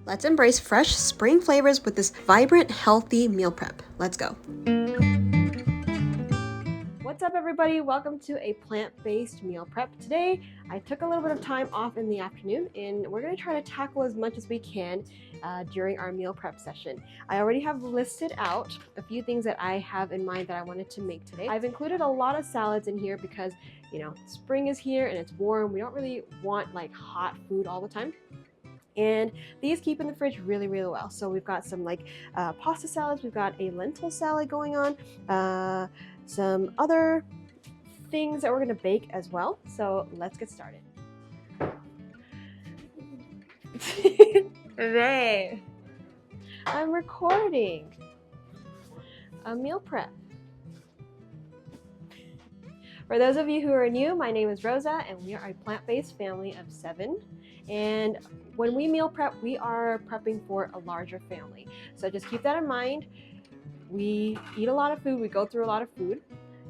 Let's embrace fresh spring flavors with this vibrant, healthy meal prep. Let's go. What's up, everybody? Welcome to a plant-based meal prep. Today, I took a little bit of time off in the afternoon, and we're going to try to tackle as much as we can during our meal prep session. I already have listed out a few things that I have in mind that I wanted to make today. I've included a lot of salads in here because, spring is here and it's warm. We don't really want like hot food all the time. And these keep in the fridge really, really well. So we've got some pasta salads. We've got a lentil salad going on. Some other things that we're gonna bake as well. So let's get started. Hey, I'm recording a meal prep. For those of you who are new, my name is Rosa and we are a plant-based family of 7. And when we meal prep, we are prepping for a larger family. So just keep that in mind. We eat a lot of food, we go through a lot of food,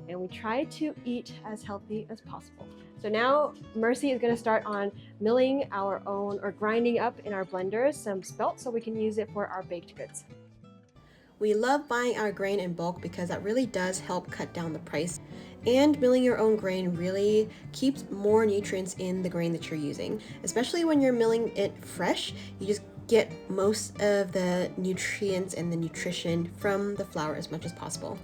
and we try to eat as healthy as possible. So now Mercy is going to start on milling our own, or grinding up in our blenders, some spelt so we can use it for our baked goods. We love buying our grain in bulk because that really does help cut down the price. And milling your own grain really keeps more nutrients in the grain that you're using. Especially when you're milling it fresh, you just get most of the nutrients and the nutrition from the flour as much as possible.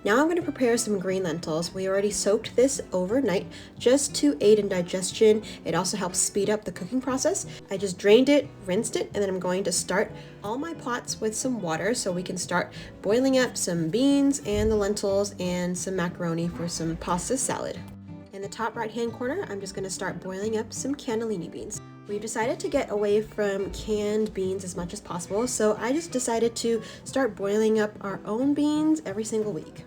Now I'm going to prepare some green lentils. We already soaked this overnight just to aid in digestion. It also helps speed up the cooking process. I just drained it, rinsed it, and then I'm going to start all my pots with some water so we can start boiling up some beans and the lentils and some macaroni for some pasta salad. In the top right hand corner, I'm just going to start boiling up some cannellini beans. We've decided to get away from canned beans as much as possible, so I just decided to start boiling up our own beans every single week.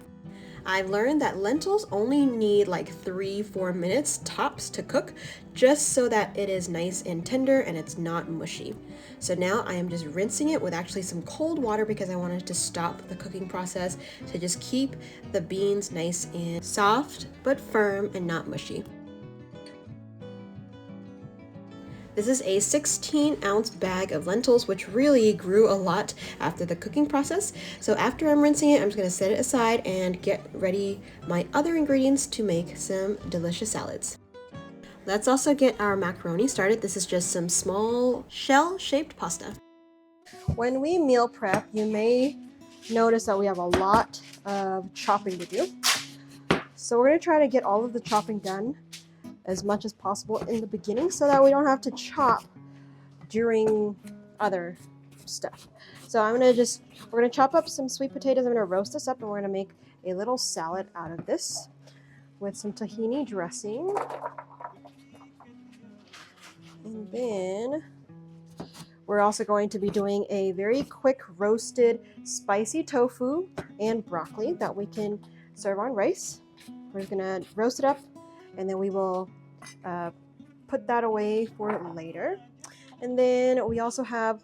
I've learned that lentils only need like 3-4 minutes tops to cook, just so that it is nice and tender and it's not mushy. So now I am just rinsing it with actually some cold water because I wanted to stop the cooking process to just keep the beans nice and soft but firm and not mushy. This is a 16-ounce bag of lentils, which really grew a lot after the cooking process. So after I'm rinsing it, I'm just going to set it aside and get ready my other ingredients to make some delicious salads. Let's also get our macaroni started. This is just some small shell-shaped pasta. When we meal prep, you may notice that we have a lot of chopping to do. So we're going to try to get all of the chopping done as much as possible in the beginning so that we don't have to chop during other stuff. So we're gonna chop up some sweet potatoes. I'm gonna roast this up and we're gonna make a little salad out of this with some tahini dressing. And then we're also going to be doing a very quick roasted spicy tofu and broccoli that we can serve on rice. We're gonna roast it up and then we will put that away for later. And then we have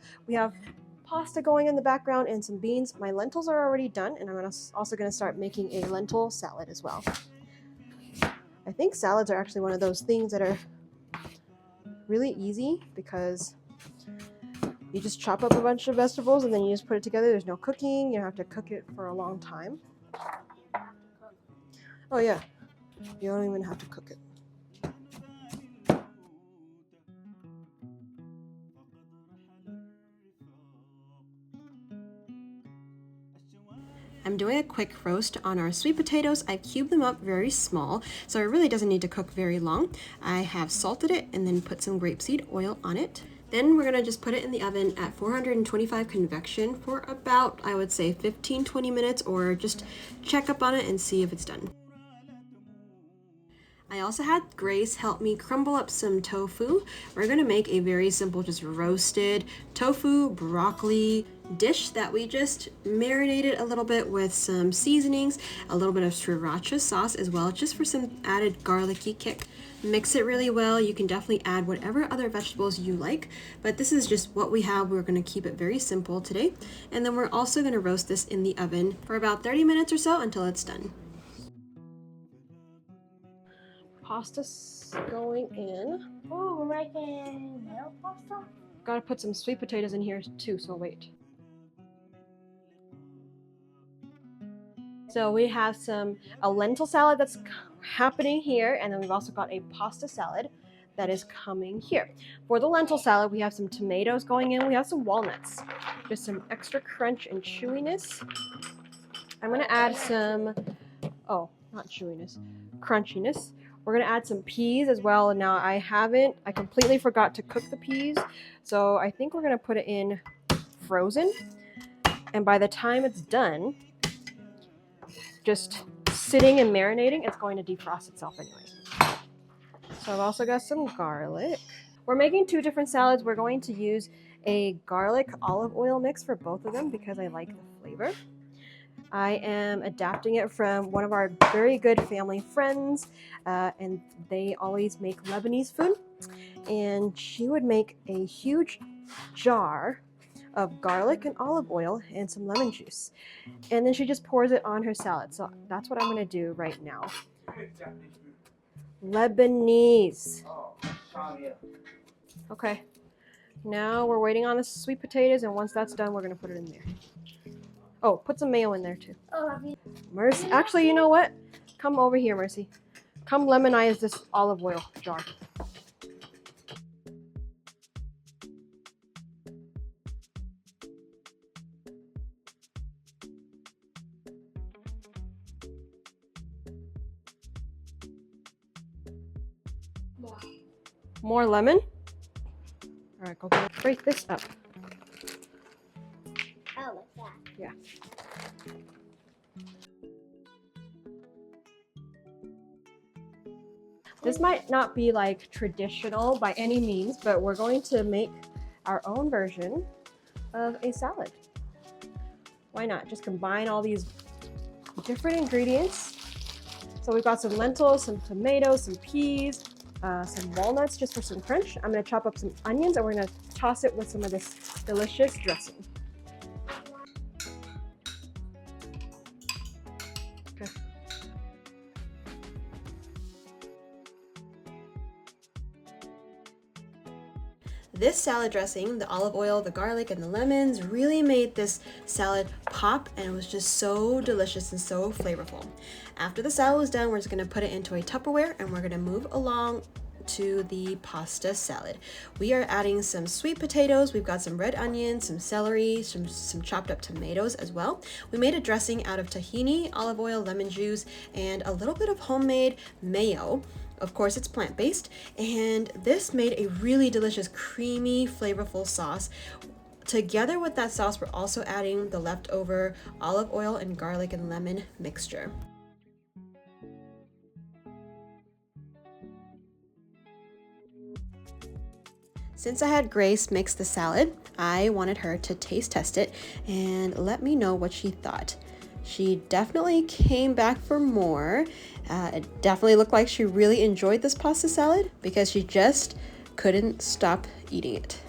pasta going in the background and some beans. My lentils are already done, and I'm also going to start making a lentil salad as well. I think salads are actually one of those things that are really easy because you just chop up a bunch of vegetables and then you just put it together. There's no cooking. You don't have to cook it for a long time. Oh yeah, you don't even have to cook it. I'm doing a quick roast on our sweet potatoes. I've cubed them up very small, so it really doesn't need to cook very long. I have salted it and then put some grapeseed oil on it. Then we're gonna just put it in the oven at 425 convection for about, I would say, 15-20 minutes, or just check up on it and see if it's done. I also had Grace help me crumble up some tofu. We're gonna make a very simple, just roasted tofu, broccoli dish that we just marinated a little bit with some seasonings, a little bit of sriracha sauce as well, just for some added garlicky kick. Mix it really well. You can definitely add whatever other vegetables you like, but this is just what we have. We're gonna keep it very simple today. And then we're also gonna roast this in the oven for about 30 minutes or so until it's done. Pasta's going in. Oh, we're making milk pasta? Gotta put some sweet potatoes in here too, so wait. So we have a lentil salad that's happening here, and then we've also got a pasta salad that is coming here. For the lentil salad, we have some tomatoes going in. We have some walnuts, just some extra crunch and chewiness. I'm gonna add some, oh, not chewiness, crunchiness. We're gonna add some peas as well. Now I completely forgot to cook the peas. So I think we're gonna put it in frozen. And by the time it's done, just sitting and marinating, it's going to defrost itself anyways. So I've also got some garlic. We're making 2 different salads. We're going to use a garlic olive oil mix for both of them because I like the flavor. I am adapting it from one of our very good family friends, and they always make Lebanese food. And she would make a huge jar of garlic and olive oil and some lemon juice. And then she just pours it on her salad. So that's what I'm going to do right now. Lebanese. Okay. Now we're waiting on the sweet potatoes, and once that's done, we're going to put it in there. Oh, put some mayo in there too. Mercy. Actually, you know what? Come over here, Mercy. Come lemonize this olive oil jar. More lemon? All right, go break this up. Oh, like that. Yeah. This might not be like traditional by any means, but we're going to make our own version of a salad. Why not? Just combine all these different ingredients. So we've got some lentils, some tomatoes, some peas, some walnuts just for some crunch. I'm going to chop up some onions and we're going to toss it with some of this delicious dressing. Okay. This salad dressing, the olive oil, the garlic, and the lemons really made this salad pop, and it was just so delicious and so flavorful. After the salad was done, we're just going to put it into a Tupperware and we're going to move along to the pasta salad. We are adding some sweet potatoes, we've got some red onions, some celery, some chopped up tomatoes as well. We made a dressing out of tahini, olive oil, lemon juice, and a little bit of homemade mayo. Of course, it's plant-based, and this made a really delicious, creamy, flavorful sauce. Together with that sauce, we're also adding the leftover olive oil and garlic and lemon mixture. Since I had Grace mix the salad, I wanted her to taste test it and let me know what she thought. She definitely came back for more. It definitely looked like she really enjoyed this pasta salad because she just couldn't stop eating it.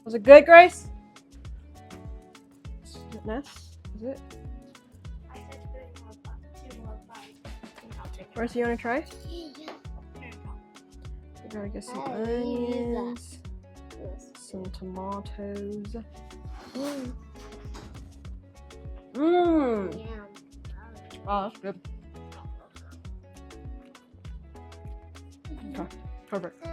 Was it good, Grace? Ness, is it? I said two more bites. Mercy, you want to try? Yeah. We gotta get some onions, some tomatoes. Mmm. Yeah. Oh, that's good. Okay, perfect.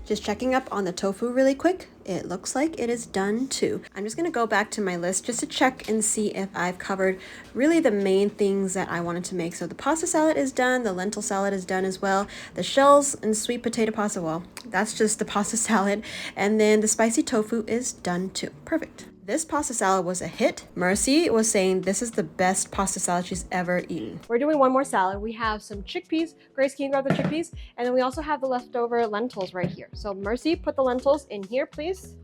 Just checking up on the tofu really quick. It looks like it is done too. I'm just gonna go back to my list just to check and see if I've covered really the main things that I wanted to make. So the pasta salad is done, the lentil salad is done as well. The shells and sweet potato pasta, well, that's just the pasta salad. And then the spicy tofu is done too. Perfect. This pasta salad was a hit. Mercy was saying this is the best pasta salad she's ever eaten. We're doing one more salad. We have some chickpeas. Grace, can you grab the chickpeas? And then we also have the leftover lentils right here. So Mercy, put the lentils in here, please,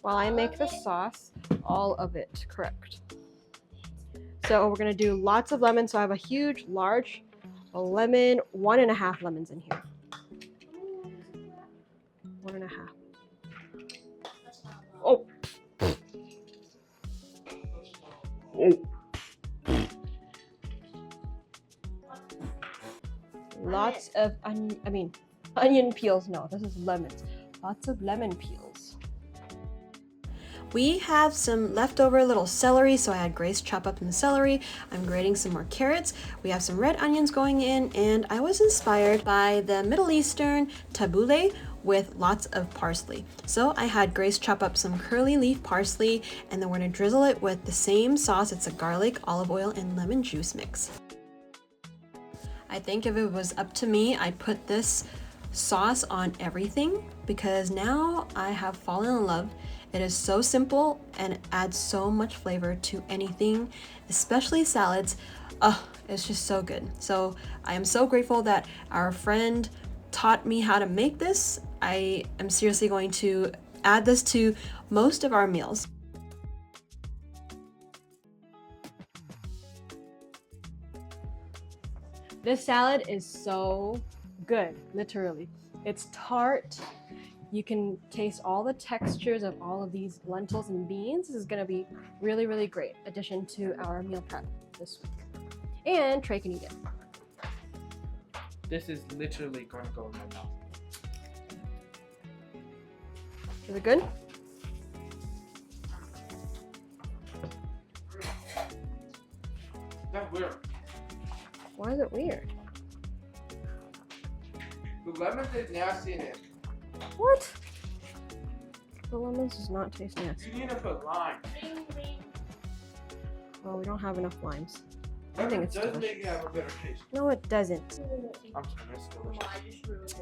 while I make the sauce. All of it, correct. So we're gonna do lots of lemon. So I have a huge, large lemon, 1.5 lemons in here. 1.5. Oh. Lots of onion peels. No, this is lemons. lots of lemon peels. We have some leftover little celery, so I had Grace chop up some celery. I'm grating some more carrots. We have some red onions going in, and I was inspired by the Middle Eastern tabouleh with lots of parsley. So I had Grace chop up some curly leaf parsley, and then we're gonna drizzle it with the same sauce. It's a garlic, olive oil, and lemon juice mix. I think if it was up to me, I'd put this sauce on everything because now I have fallen in love. It is so simple and it adds so much flavor to anything, especially salads. It's just so good. So I am so grateful that our friend taught me how to make this. I am seriously going to add this to most of our meals. This salad is so good, literally. It's tart. You can taste all the textures of all of these lentils and beans. This is gonna be really, really great addition to our meal prep this week. And Trey can eat it. This is literally going to go in my mouth. Is it good? That's weird. Why is it weird? The lemon is nasty in it. What? The lemons does not taste nasty. You need to put lime. Well, we don't have enough limes. I Lemon think it's does delicious. make it have a better taste. No, it doesn't. I'm sorry, it's delicious.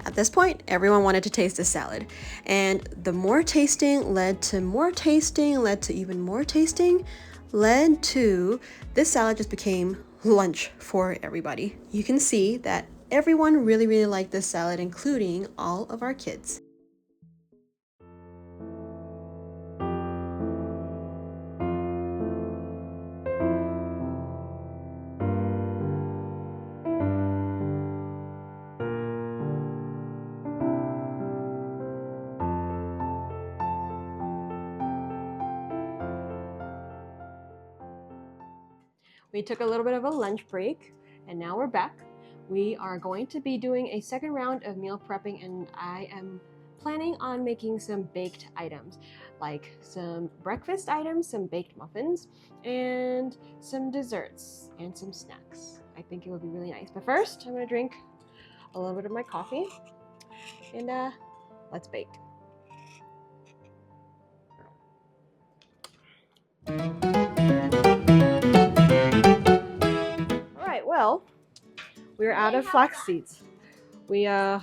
At this point, everyone wanted to taste the salad. And the more tasting led to more tasting, led to even more tasting, led to this salad just became lunch for everybody. You can see that everyone really, really liked this salad, including all of our kids. We took a little bit of a lunch break and now we're back. We are going to be doing a second round of meal prepping and I am planning on making some baked items like some breakfast items, some baked muffins, and some desserts and some snacks. I think it would be really nice. But first, I'm gonna drink a little bit of my coffee and let's bake. Well, we're out of flax seeds. I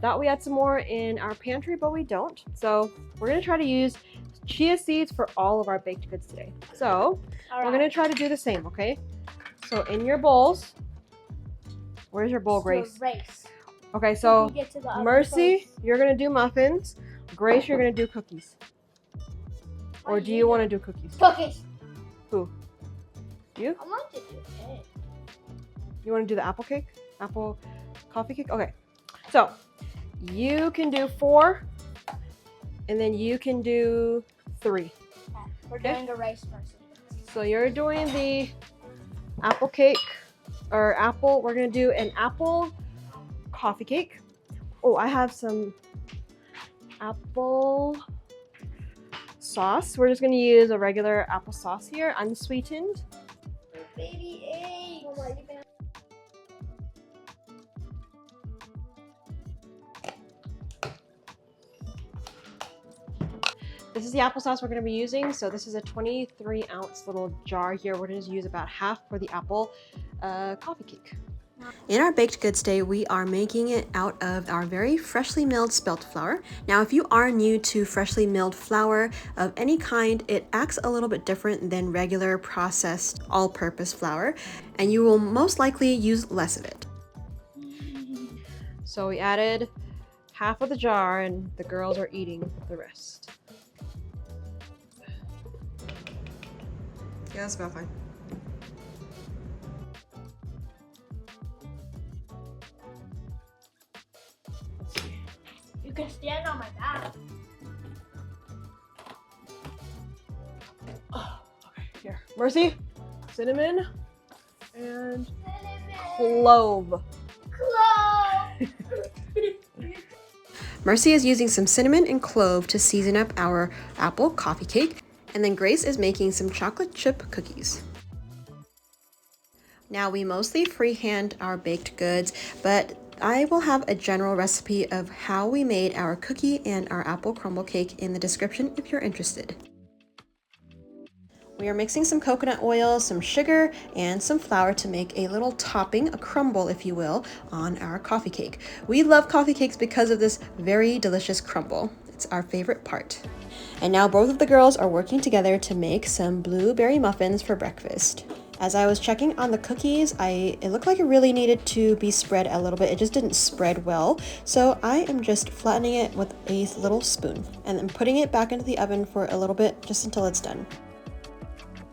thought we had some more in our pantry, but we don't. So we're gonna try to use chia seeds for all of our baked goods today. So we're gonna try to do the same, okay? So in your bowls, where's your bowl, Grace? Okay, so Mercy, you're gonna do muffins. Grace, you're gonna do cookies. Or do you want to do cookies? Cookies. Who? You? I want to do cake. You want to do the apple cake? Apple coffee cake? Okay. So you can do 4 and then you can do 3. We're doing the rice first. So you're doing the apple cake or apple. We're going to do an apple coffee cake. Oh, I have some apple sauce. We're just going to use a regular apple sauce here, unsweetened. Baby eggs. Mama, you can... This is the applesauce we're going to be using. So this is a 23-ounce little jar here. We're going to use about half for the apple coffee cake. In our baked goods day, we are making it out of our very freshly milled spelt flour. Now, if you are new to freshly milled flour of any kind, it acts a little bit different than regular processed all-purpose flour, and you will most likely use less of it. So we added half of the jar and the girls are eating the rest. Yeah, that's about fine. You can stand on my back. Oh, okay, here. Mercy, cinnamon, and clove. Clove. Mercy is using some cinnamon and clove to season up our apple coffee cake. And then Grace is making some chocolate chip cookies. Now we mostly freehand our baked goods, but I will have a general recipe of how we made our cookie and our apple crumble cake in the description if you're interested. We are mixing some coconut oil, some sugar, and some flour to make a little topping, a crumble if you will, on our coffee cake. We love coffee cakes because of this very delicious crumble. It's our favorite part. And now both of the girls are working together to make some blueberry muffins for breakfast. As I was checking on the cookies, it looked like it really needed to be spread a little bit. It just didn't spread well. So I am just flattening it with a little spoon and then putting it back into the oven for a little bit, just until it's done.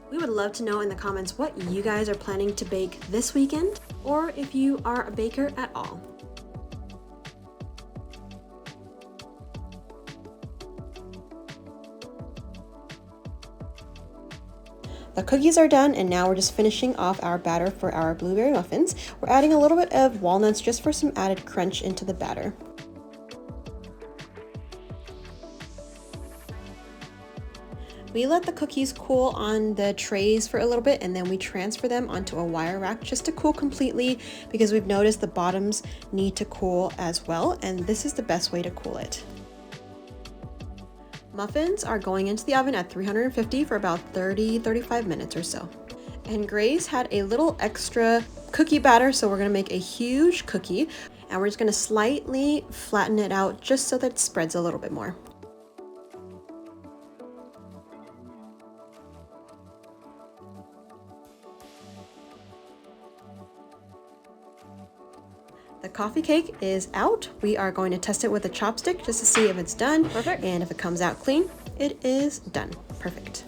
We would love to know in the comments what you guys are planning to bake this weekend, or if you are a baker at all. The cookies are done, and now we're just finishing off our batter for our blueberry muffins. We're adding a little bit of walnuts just for some added crunch into the batter. We let the cookies cool on the trays for a little bit, and then we transfer them onto a wire rack just to cool completely, because we've noticed the bottoms need to cool as well, and this is the best way to cool it. Muffins are going into the oven at 350 for about 30-35 minutes or so. And Grace had a little extra cookie batter, so we're gonna make a huge cookie, and we're just gonna slightly flatten it out just so that it spreads a little bit more. The coffee cake is out. We are going to test it with a chopstick just to see if it's done. Perfect. And if it comes out clean, it is done. Perfect.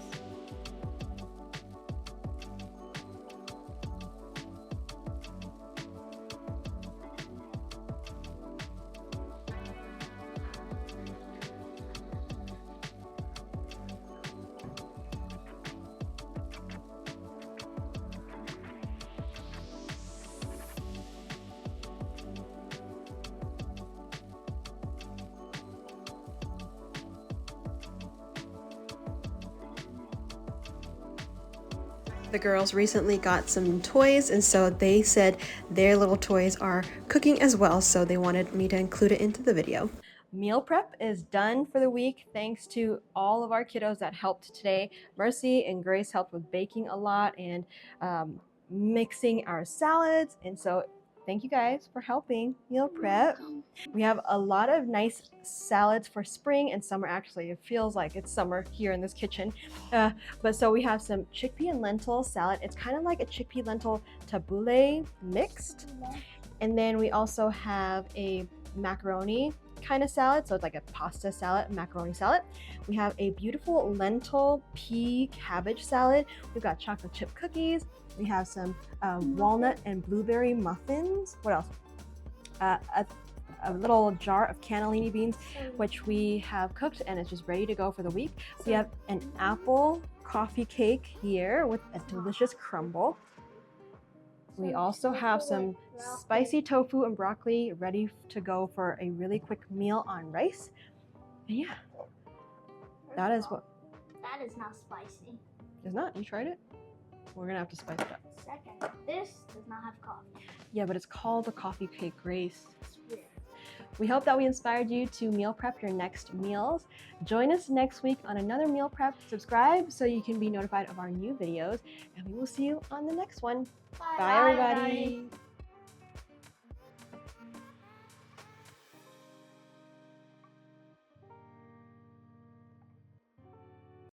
The girls recently got some toys, and so they said their little toys are cooking as well, so they wanted me to include it into the video. Meal prep is done for the week thanks to all of our kiddos that helped today. Mercy and Grace helped with baking a lot and mixing our salads, and so thank you guys for helping meal prep. We have a lot of nice salads for spring and summer. Actually, it feels like it's summer here in this kitchen. But so we have some chickpea and lentil salad. It's kind of like a chickpea lentil tabbouleh mixed. And then we also have a macaroni kind of salad. So it's like a pasta salad, macaroni salad. We have a beautiful lentil pea cabbage salad. We've got chocolate chip cookies. We have some walnut and blueberry muffins. What else? A little jar of cannellini beans, which we have cooked and it's just ready to go for the week. We have an apple coffee cake here with a delicious crumble. We also have some spicy tofu and broccoli ready to go for a really quick meal on rice. And yeah, that is what. That is not spicy. It's not? You tried it? We're gonna have to spice it up. Second, this does not have coffee. Yeah, but it's called the coffee cake, Grace. It's weird. We hope that we inspired you to meal prep your next meals. Join us next week on another meal prep. Subscribe so you can be notified of our new videos, and we will see you on the next one. Bye everybody.